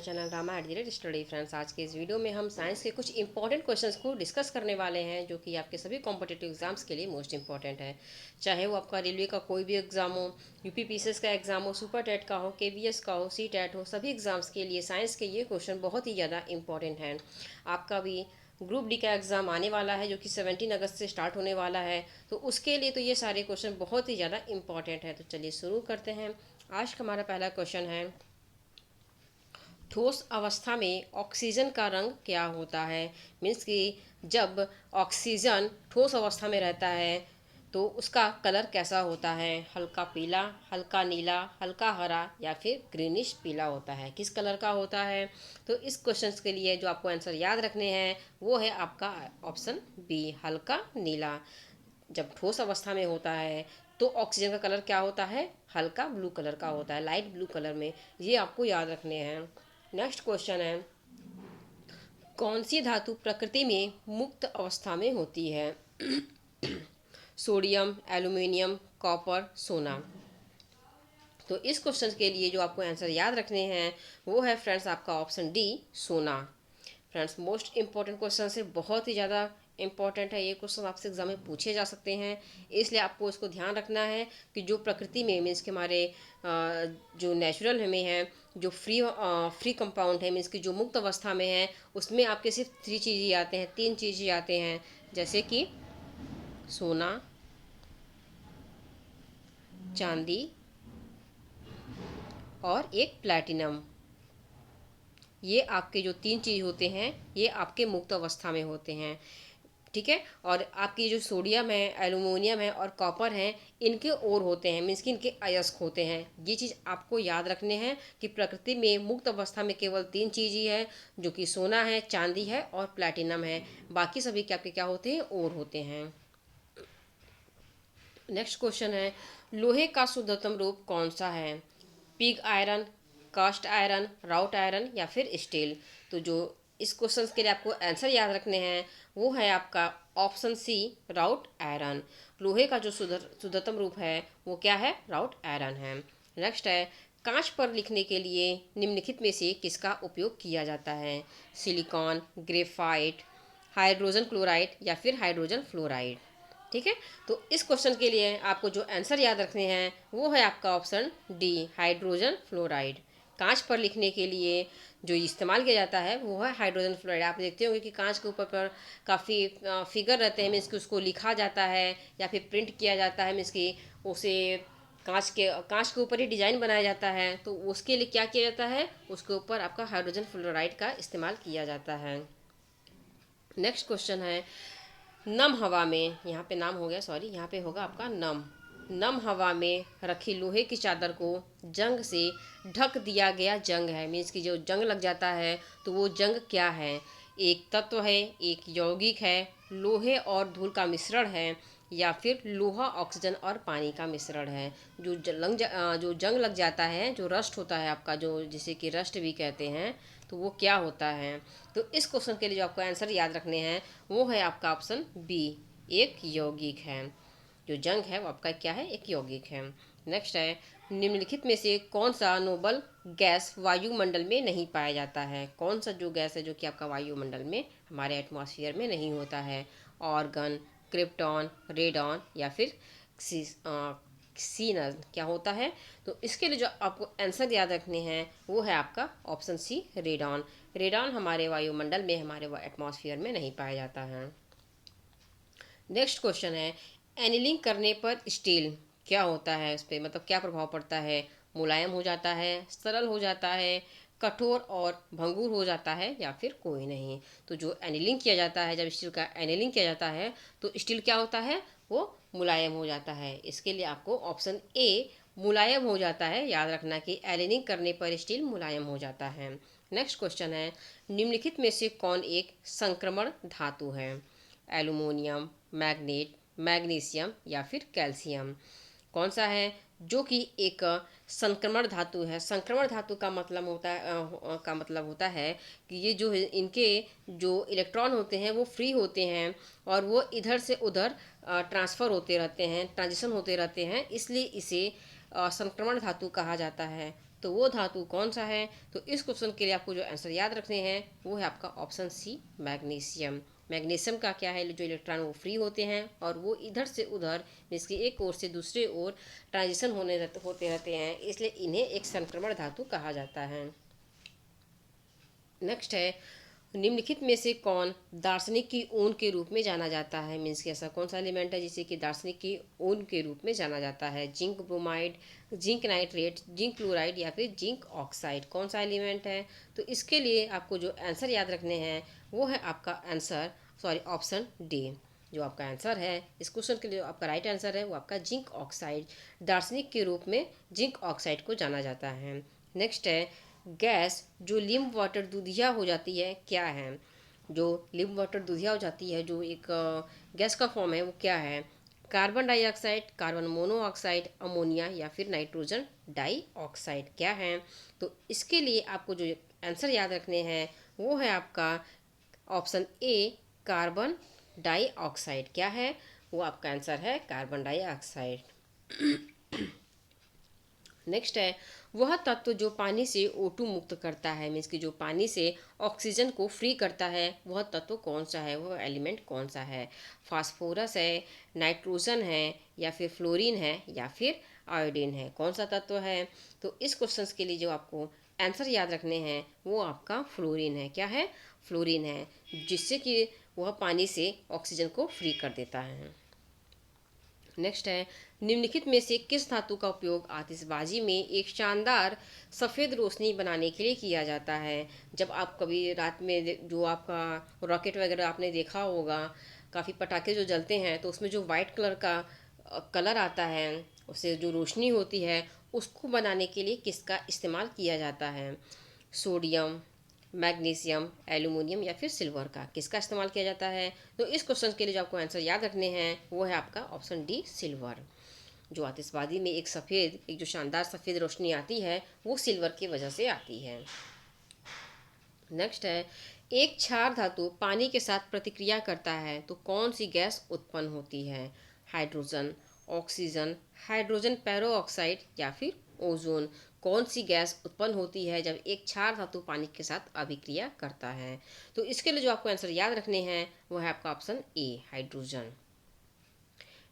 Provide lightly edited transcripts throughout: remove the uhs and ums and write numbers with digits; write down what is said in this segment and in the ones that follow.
Channel Rama @ study friends. आज के इस वीडियो में हम साइंस के कुछ इंपॉर्टेंट क्वेश्चंस को डिस्कस करने वाले हैं जो कि आपके सभी कॉम्पिटिटिव एग्जाम्स के लिए मोस्ट इंपॉर्टेंट है। चाहे वो आपका रेलवे का कोई भी एग्जाम हो, यूपी पीसीएस का एग्जाम हो, सुपर टेट का हो, केवीएस का हो, सी टेट हो, सभी एग्जाम्स के लिए साइंस के ये क्वेश्चन बहुत ही ज़्यादा इंपॉर्टेंट हैं। आपका भी ग्रुप डी का एग्ज़ाम आने वाला है जो कि 17 अगस्त से स्टार्ट होने वाला है, तो उसके लिए तो ये सारे क्वेश्चन बहुत ही ज़्यादा इंपॉर्टेंट है। तो चलिए शुरू करते हैं। आज का हमारा पहला क्वेश्चन है, ठोस अवस्था में ऑक्सीजन का रंग क्या होता है। मीन्स कि जब ऑक्सीजन ठोस अवस्था में रहता है तो उसका कलर कैसा होता है। हल्का पीला, हल्का नीला, हल्का हरा या फिर ग्रीनिश पीला होता है। किस कलर का होता है। तो इस क्वेश्चन के लिए जो आपको आंसर याद रखने हैं वो है आपका ऑप्शन बी, हल्का नीला। जब ठोस अवस्था में होता है तो ऑक्सीजन का कलर क्या होता है, हल्का ब्लू कलर का होता है, लाइट ब्लू कलर में। ये आपको याद रखने हैं। नेक्स्ट क्वेश्चन है, कौन सी धातु प्रकृति में मुक्त अवस्था में होती है। सोडियम, एल्यूमिनियम, कॉपर, सोना। तो इस क्वेश्चन के लिए जो आपको आंसर याद रखने हैं वो है फ्रेंड्स आपका ऑप्शन डी, सोना। फ्रेंड्स मोस्ट इंपॉर्टेंट क्वेश्चन है, बहुत ही ज़्यादा इंपॉर्टेंट है। ये क्वेश्चन आपसे एग्जाम में पूछे जा सकते हैं, इसलिए आपको इसको ध्यान रखना है कि जो प्रकृति में मीन्स के हमारे जो नेचुरल में है, जो फ्री कंपाउंड है, मीन्स कि जो मुक्त अवस्था में है, उसमें आपके सिर्फ 3 चीज़ें आते हैं, 3 चीज़ें आते हैं, जैसे कि सोना, चांदी और एक प्लैटिनम। ये आपके जो 3 चीज़ होते हैं ये आपके मुक्त अवस्था में होते हैं, ठीक है। और आपकी जो सोडियम है, एल्यूमिनियम है और कॉपर है, इनके और होते हैं, मीन्स कि इनके अयस्क होते हैं। ये चीज़ आपको याद रखने हैं कि प्रकृति में मुक्त अवस्था में केवल 3 चीज़ ही है, जो कि सोना है, चांदी है और प्लैटिनम है। बाकी सभी के आपके क्या होते हैं, और होते हैं। नेक्स्ट क्वेश्चन है, लोहे का शुद्धतम रूप कौन सा है। पिग आयरन, कास्ट आयरन, राउट आयरन या फिर स्टील। तो जो इस क्वेश्चन के लिए आपको आंसर याद रखने हैं वो है आपका ऑप्शन सी, राउट आयरन। लोहे का जो शुद्धतम रूप है वो क्या है, राउट आयरन है। नेक्स्ट है, कांच पर लिखने के लिए निम्नलिखित में से किसका उपयोग किया जाता है। सिलिकॉन, ग्रेफाइट, हाइड्रोजन क्लोराइड या फिर हाइड्रोजन फ्लोराइड, ठीक है। तो इस क्वेश्चन के लिए आपको जो आंसर याद रखने हैं वो है आपका ऑप्शन डी, हाइड्रोजन फ्लोराइड। कांच पर लिखने के लिए जो इस्तेमाल किया जाता है वो है हाइड्रोजन फ्लोराइड। आप देखते होंगे कि कांच के ऊपर पर काफ़ी फिगर रहते हैं, मीन्स कि उसको लिखा जाता है या फिर प्रिंट किया जाता है, मीन्स कि उसे कांच के ऊपर ही डिज़ाइन बनाया जाता है। तो उसके लिए क्या किया जाता है, उसके ऊपर आपका हाइड्रोजन फ्लोराइड का इस्तेमाल किया जाता है। नेक्स्ट क्वेश्चन है, नम हवा में, यहाँ पे नाम हो गया, सॉरी, यहाँ पे होगा आपका नम। नम हवा में रखी लोहे की चादर को जंग से ढक दिया गया जंग है। मीन्स कि जो जंग लग जाता है तो वो जंग क्या है। एक तत्व है, एक यौगिक है, लोहे और धूल का मिश्रण है या फिर लोहा, ऑक्सीजन और पानी का मिश्रण है। जो जंग लग जाता है, जो रस्ट होता है आपका, जो जिसे कि रस्ट भी कहते हैं, तो वो क्या होता है। तो इस क्वेश्चन के लिए जो आपको आंसर याद रखने हैं वो है आपका ऑप्शन बी, एक यौगिक है। जो जंग है वो आपका क्या है, एक यौगिक है। नेक्स्ट है, निम्नलिखित में से कौन सा नोबल गैस वायुमंडल में नहीं पाया जाता है। कौन सा जो गैस है जो कि आपका वायुमंडल में, हमारे एटमॉस्फेयर में नहीं होता है। ऑर्गन, क्रिप्टॉन, रेडॉन या फिर सीनन क्या होता है। तो इसके लिए जो आपको आंसर याद रखने हैं वो है आपका ऑप्शन सी, रेडॉन। रेडॉन हमारे वायुमंडल में, हमारे एटमॉस्फेयर में नहीं पाया जाता है। नेक्स्ट क्वेश्चन है, एनीलिंग करने पर स्टील क्या होता है, इस पर मतलब क्या प्रभाव पड़ता है। मुलायम हो जाता है, सरल हो जाता है, कठोर और भंगुर हो जाता है या फिर कोई नहीं। तो जो एनीलिंग किया जाता है, जब स्टील का एनीलिंग किया जाता है तो स्टील क्या होता है, वो मुलायम हो जाता है। इसके लिए आपको ऑप्शन ए, मुलायम हो जाता है, याद रखना कि एनीलिंग करने पर स्टील मुलायम हो जाता है। नेक्स्ट क्वेश्चन है, निम्नलिखित में से कौन एक संक्रमण धातु है। एल्यूमिनियम, मैग्नेट, मैग्नीशियम या फिर कैल्शियम। कौन सा है जो कि एक संक्रमण धातु है। संक्रमण धातु का मतलब होता है कि ये जो इनके जो इलेक्ट्रॉन होते हैं वो फ्री होते हैं और वो इधर से उधर ट्रांसफ़र होते रहते हैं, ट्रांजिशन होते रहते हैं, इसलिए इसे संक्रमण धातु कहा जाता है। तो वो धातु कौन सा है? तो इस क्वेश्चन के लिए आपको जो आंसर याद रखने हैं वो है आपका ऑप्शन सी, मैग्नीशियम। मैग्नीशियम का क्या है, जो इलेक्ट्रॉन वो फ्री होते हैं और वो इधर से उधर, इसकी एक ओर से दूसरे ओर ट्रांजिशन होते रहते हैं, इसलिए इन्हें एक संक्रमण धातु कहा जाता है। नेक्स्ट है, निम्नलिखित में से कौन दार्शनिक की ऊन के रूप में जाना जाता है? मीन्स कि ऐसा कौन सा एलिमेंट है जिसे कि दार्शनिक की ऊन के रूप में जाना जाता है? Zinc bromide, zinc nitrate, zinc chloride या फिर जिंक ऑक्साइड, कौन सा एलिमेंट है? तो इसके लिए आपको जो आंसर याद रखने हैं वो है आपका आंसर, सॉरी, ऑप्शन डी। जो आपका आंसर है इस क्वेश्चन के लिए, आपका राइट आंसर है वो आपका जिंक ऑक्साइड। दार्शनिक के रूप में जिंक ऑक्साइड को जाना जाता है। नेक्स्ट है, गैस जो लिम्फ वाटर दूधिया हो जाती है क्या है? जो लिम्फ वाटर दूधिया हो जाती है, जो एक गैस का फॉर्म है, वो क्या है? Carbon dioxide, carbon monoxide, ammonia या फिर नाइट्रोजन डाइऑक्साइड, क्या है? तो इसके लिए आपको जो आंसर याद रखने हैं वो है आपका ऑप्शन ए, कार्बन डाइऑक्साइड। क्या है? वो आपका आंसर है कार्बन डाइऑक्साइड। नेक्स्ट है, वह तत्व जो पानी से O2 मुक्त करता है, मीन्स कि जो पानी से ऑक्सीजन को फ्री करता है, वह तत्व कौन सा है, वह एलिमेंट कौन सा है? फास्फोरस है, नाइट्रोजन है या फिर फ्लोरीन है या फिर आयोडीन है, कौन सा तत्व है? तो इस क्वेश्चन के लिए जो आपको आंसर याद रखने हैं वो आपका फ्लोरीन है। क्या है? फ्लोरीन है, जिससे कि वह पानी से ऑक्सीजन को फ्री कर देता है। नेक्स्ट है, निम्नलिखित में से किस धातु का उपयोग आतिशबाजी में एक शानदार सफ़ेद रोशनी बनाने के लिए किया जाता है? जब आप कभी रात में जो आपका रॉकेट वगैरह आपने देखा होगा, काफ़ी पटाखे जो जलते हैं तो उसमें जो वाइट कलर का कलर आता है, उससे जो रोशनी होती है, उसको बनाने के लिए किसका इस्तेमाल किया जाता है? सोडियम, मैग्नीशियम, एल्यूमिनियम या फिर सिल्वर का, किसका इस्तेमाल किया जाता है? तो इस क्वेश्चन के लिए जो आपको आंसर याद रखने हैं वो है आपका ऑप्शन डी, सिल्वर। जो आतिशबाजी में एक जो शानदार सफ़ेद रोशनी आती है वो सिल्वर की वजह से आती है। नेक्स्ट है, एक क्षार धातु पानी के साथ प्रतिक्रिया करता है तो कौन सी गैस उत्पन्न होती है? हाइड्रोजन, ऑक्सीजन, हाइड्रोजन पेरोक्साइड या फिर ओजोन, कौन सी गैस उत्पन्न होती है जब एक क्षार धातु पानी के साथ अभिक्रिया करता है? तो इसके लिए जो आपको आंसर याद रखने हैं वो है आपका ऑप्शन ए, हाइड्रोजन।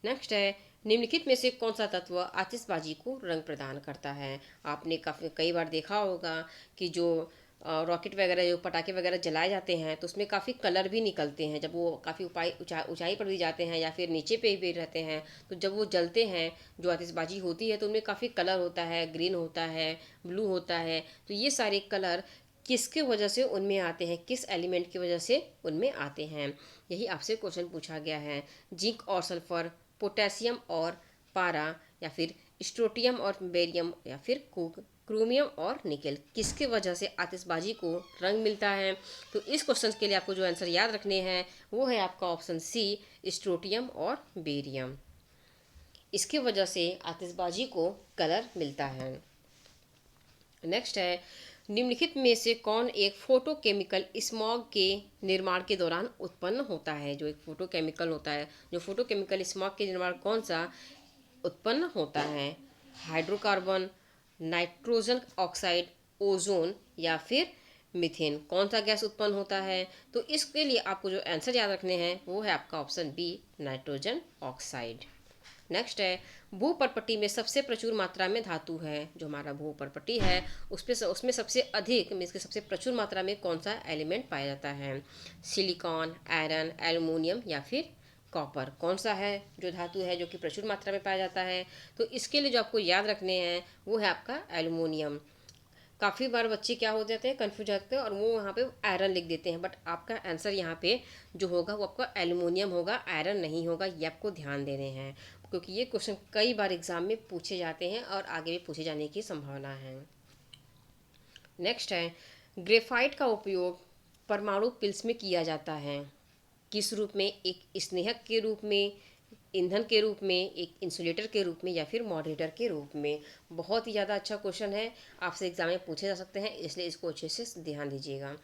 नेक्स्ट है, निम्नलिखित में से कौन सा तत्व आतिशबाजी को रंग प्रदान करता है? आपने काफ़ी कई बार देखा होगा कि जो रॉकेट वगैरह, जो पटाखे वगैरह जलाए जाते हैं तो उसमें काफ़ी कलर भी निकलते हैं, जब वो काफ़ी ऊंचाई पर भी जाते हैं या फिर नीचे पे भी रहते हैं, तो जब वो जलते हैं, जो आतिशबाजी होती है, तो उनमें काफ़ी कलर होता है, ग्रीन होता है, ब्लू होता है। तो ये सारे कलर किसके वजह से उनमें आते हैं, किस एलिमेंट की वजह से उनमें आते हैं? यही आपसे क्वेश्चन पूछा गया है। जिंक और सल्फर, पोटेशियम और पारा या फिर स्ट्रोटियम और बेरियम या फिर क्रोमियम और निकेल, किसके वजह से आतिशबाजी को रंग मिलता है? तो इस क्वेश्चन के लिए आपको जो आंसर याद रखने हैं वो है आपका ऑप्शन सी, स्ट्रोटियम और बेरियम। इसके वजह से आतिशबाजी को कलर मिलता है। नेक्स्ट है, निम्नलिखित में से कौन एक फोटोकेमिकल स्मॉग के निर्माण के दौरान उत्पन्न होता है? जो एक फोटोकेमिकल होता है, जो फोटोकेमिकल स्मॉग के निर्माण कौन सा उत्पन्न होता है? हाइड्रोकार्बन, नाइट्रोजन ऑक्साइड, ओजोन या फिर मीथेन, कौन सा गैस उत्पन्न होता है? तो इसके लिए आपको जो आंसर याद रखने हैं वो है आपका option B, nitrogen oxide. Next है, भूपर्पटी में सबसे प्रचुर मात्रा में धातु है, जो हमारा भूपर्पटी है उसमें सबसे अधिक मीन्स के सबसे प्रचुर मात्रा में कौन सा एलिमेंट पाया जाता है? सिलिकॉन, आयरन, एल्युमिनियम या फिर कॉपर, कौन सा है जो धातु है जो कि प्रचुर मात्रा में पाया जाता है? तो इसके लिए जो आपको याद रखने हैं वो है आपका एल्युमिनियम। काफ़ी बार बच्चे क्या हो जाते हैं, कन्फ्यूज जाते हैं और वो वहाँ पे आयरन लिख देते हैं, बट आपका आंसर यहाँ पे जो होगा वो आपका एल्युमिनियम होगा, आयरन नहीं होगा, ये आपको ध्यान देने हैं, क्योंकि ये क्वेश्चन कई बार एग्जाम में पूछे जाते हैं और आगे भी पूछे जाने की संभावना है। नेक्स्ट है, ग्रेफाइट का उपयोग परमाणु पिल्स में किया जाता है, किस रूप में? एक स्नेहक के रूप में, ईंधन के रूप में, एक इंसुलेटर के रूप में या फिर मॉडरेटर के रूप में? बहुत ही ज़्यादा अच्छा क्वेश्चन है, आपसे एग्जाम में पूछे जा सकते हैं, इसलिए इसको अच्छे से ध्यान दीजिएगा।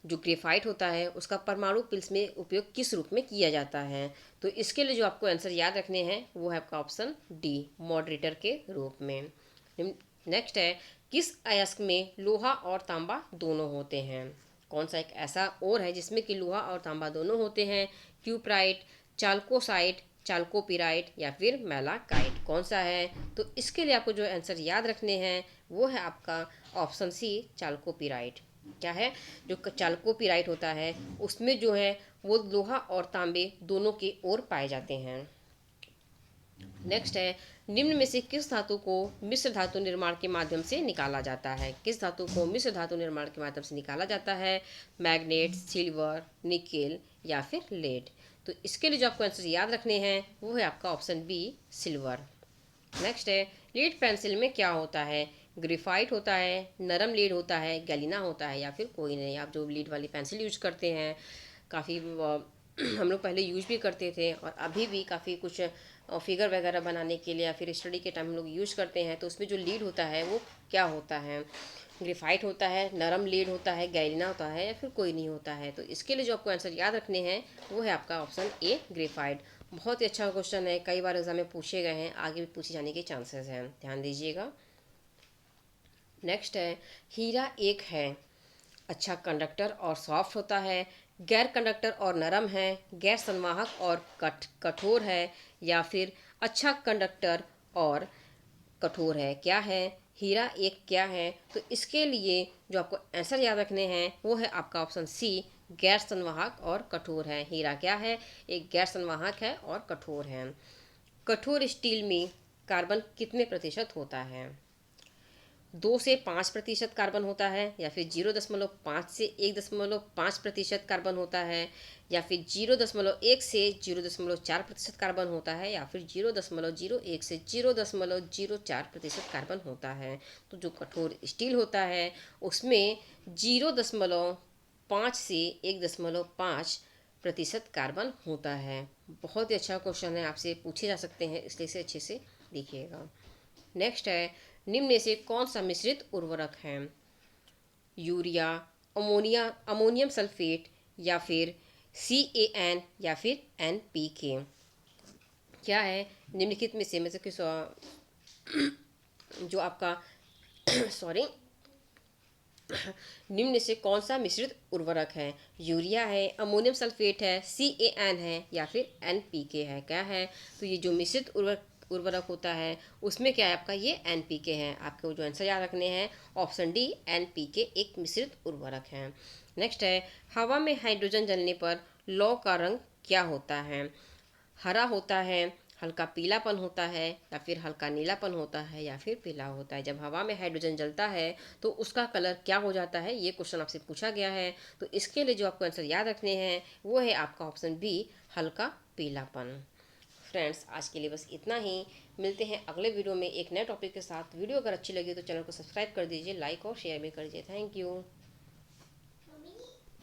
जो ग्रेफाइट होता है उसका परमाणु पिल्स में उपयोग किस रूप में किया जाता है? तो इसके लिए जो आपको आंसर याद रखने हैं वो है आपका ऑप्शन डी, मॉडरेटर के रूप में। नेक्स्ट है, किस अयस्क में लोहा और तांबा दोनों होते हैं? कौन सा एक ऐसा और है जिसमें कि लोहा और तांबा दोनों होते हैं? क्यूप्राइट, चाल्कोसाइट, चाल्कोपिराइट या फिर मैलाकाइट, कौन सा है? तो इसके लिए आपको जो आंसर याद रखने हैं वो है आपका ऑप्शन सी, चाल्कोपिराइट। क्या है? जो चाल्कोपिराइट होता है उसमें जो है वो लोहा और तांबे दोनों के ओर पाए जाते हैं। नेक्स्ट है, निम्न में से किस धातु को मिश्र धातु निर्माण के माध्यम से निकाला जाता है? किस धातु को मिश्र धातु निर्माण के माध्यम से निकाला जाता है? मैग्नेट, सिल्वर, निकेल या फिर लेड। तो इसके लिए जो आपको आंसर याद रखने हैं वो है आपका ऑप्शन बी, सिल्वर। नेक्स्ट है, लीड पेंसिल में क्या होता है? ग्रेफाइट होता है, नरम लीड होता है, गैलिना होता है या फिर कोई नहीं। आप जो लीड वाली पेंसिल यूज करते हैं काफ़ी हम लोग पहले यूज भी करते थे और अभी भी काफ़ी कुछ फिगर वगैरह बनाने के लिए या फिर स्टडी के टाइम हम लोग यूज करते हैं, तो उसमें जो लीड होता है वो क्या होता है? ग्रेफाइट होता है, नरम लीड होता है, गैलिना होता है या फिर कोई नहीं होता है। तो इसके लिए जो आपको आंसर याद रखने हैं वो है आपका ऑप्शन ए, ग्रेफाइट। बहुत ही अच्छा क्वेश्चन है, कई बार एग्जाम में पूछे गए हैं, आगे भी पूछे जाने के चांसेस हैं, ध्यान दीजिएगा। नेक्स्ट है, हीरा एक है, अच्छा कंडक्टर और सॉफ्ट होता है, गैर कंडक्टर और नरम है, गैर संवाहक और कठोर है या फिर अच्छा कंडक्टर और कठोर है। क्या है? हीरा एक क्या है? तो इसके लिए जो आपको आंसर याद रखने हैं वो है आपका ऑप्शन सी, गैर संवाहक और कठोर है। हीरा क्या है? एक गैर संवाहक है और कठोर है। कठोर स्टील में कार्बन कितने प्रतिशत होता है? 2 से 5% कार्बन होता है या फिर 0.5 से 1.5% कार्बन होता है या फिर 0.1 से 0.4% कार्बन होता है या फिर 0.01 से 0.04% कार्बन होता है। तो जो कठोर स्टील होता है उसमें 0.5 से 1.5% कार्बन होता है। बहुत ही अच्छा क्वेश्चन है, आपसे पूछे जा सकते हैं, इसलिए इसे अच्छे से देखिएगा। नेक्स्ट है, निम्न में से कौन सा मिश्रित उर्वरक है? यूरिया, अमोनियम सल्फेट या फिर CAN या फिर NPK। क्या है? निम्नलिखित में से किस जो आपका सॉरी निम्न में से कौन सा मिश्रित उर्वरक है? यूरिया है, अमोनियम सल्फेट है, CAN है या फिर NPK है। क्या है? तो ये जो मिश्रित उर्वरक होता है उसमें क्या है आपका, ये NPK है। आपको जो आंसर याद रखने हैं ऑप्शन डी, NPK एक मिश्रित उर्वरक है। नेक्स्ट है, हवा में हाइड्रोजन जलने पर लौ का रंग क्या होता है? हरा होता है, हल्का पीलापन होता है या फिर हल्का नीलापन होता है या फिर पीला होता है। जब हवा में हाइड्रोजन जलता है तो उसका कलर क्या हो जाता है? ये क्वेश्चन आपसे पूछा गया है। तो इसके लिए जो आपको आंसर याद रखने हैं वो है आपका ऑप्शन बी, हल्का पीलापन। फ्रेंड्स, आज के लिए बस इतना ही। मिलते हैं अगले वीडियो में एक नए टॉपिक के साथ। वीडियो अगर अच्छी लगी तो चैनल को सब्सक्राइब कर दीजिए, लाइक और शेयर भी कर दीजिए। Thank you.